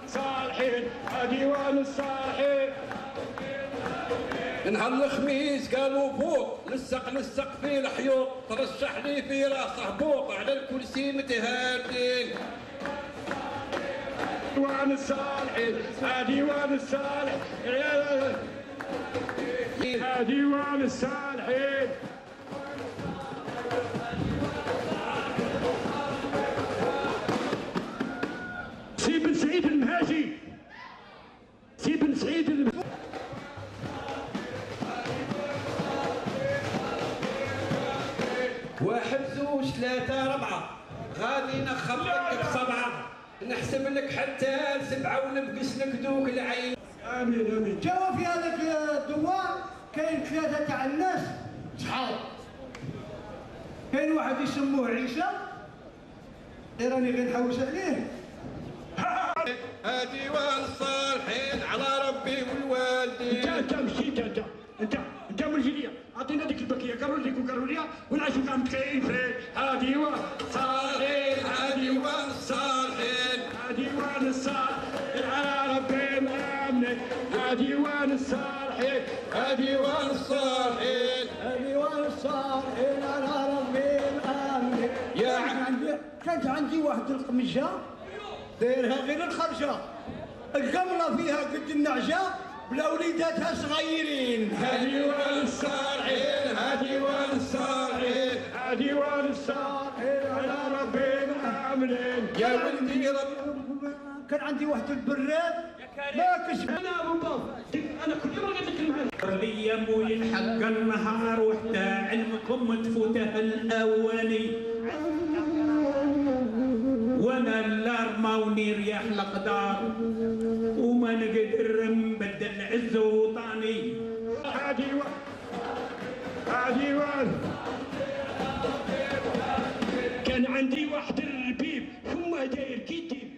صالحين ها ديوان الصالحين. نهار الخميس قالوا فوق لصق فيه الحيوط، ترشح لي في راسه بوق على الكرسي متهادين. ديوان الصالحين ها ديوان الصالحين ها ديوان الصالحين. سي بن سعيد المهاجي سي بن سعيد المهاجي. واحد زوج ثلاثة ربعة غادي نخبط لك سبعة، نحسب لك حتى لسبعة ونبقس لك دوك العين. امين امين. جاوا في هذاك الدوار كاين ثلاثة تاع الناس صحاب، كاين واحد يسموه عيسى راني غير نحوس عليه. ديوان الصالحين على ربي والوالدين. انت مشيت انت من جديد اعطينا ديك البكيه قالوا لك وقالوا لي ونعيشوا كاع متكاين في ها ديوان الصالحين ها ديوان الصالحين ها ديوان الصالحين على ربي مآمنين. ها ديوان الصالحين ها ديوان الصالحين ها ديوان الصالحين على ربي مآمنين. يا عم كانت عندي واحد القمجه دايرها غير الخرجه، القمله فيها قد النعجه بلا وليداتها صغيرين. ها ديوان الصالحين ها ديوان الصالحين ها ديوان الصالحين على ربي مآمنين. يا ولدي كان عندي واحد البراد ما كسب. انا ابو باب انا كل يوم قلت لك لي موي الحق النهار وحتى علمكم تفوته الاولي، وانا لا رماوني رياح الاقدار وما نقدر نبدل عز وطني. ها ديوان كان عندي واحد الربيب ثم داير كي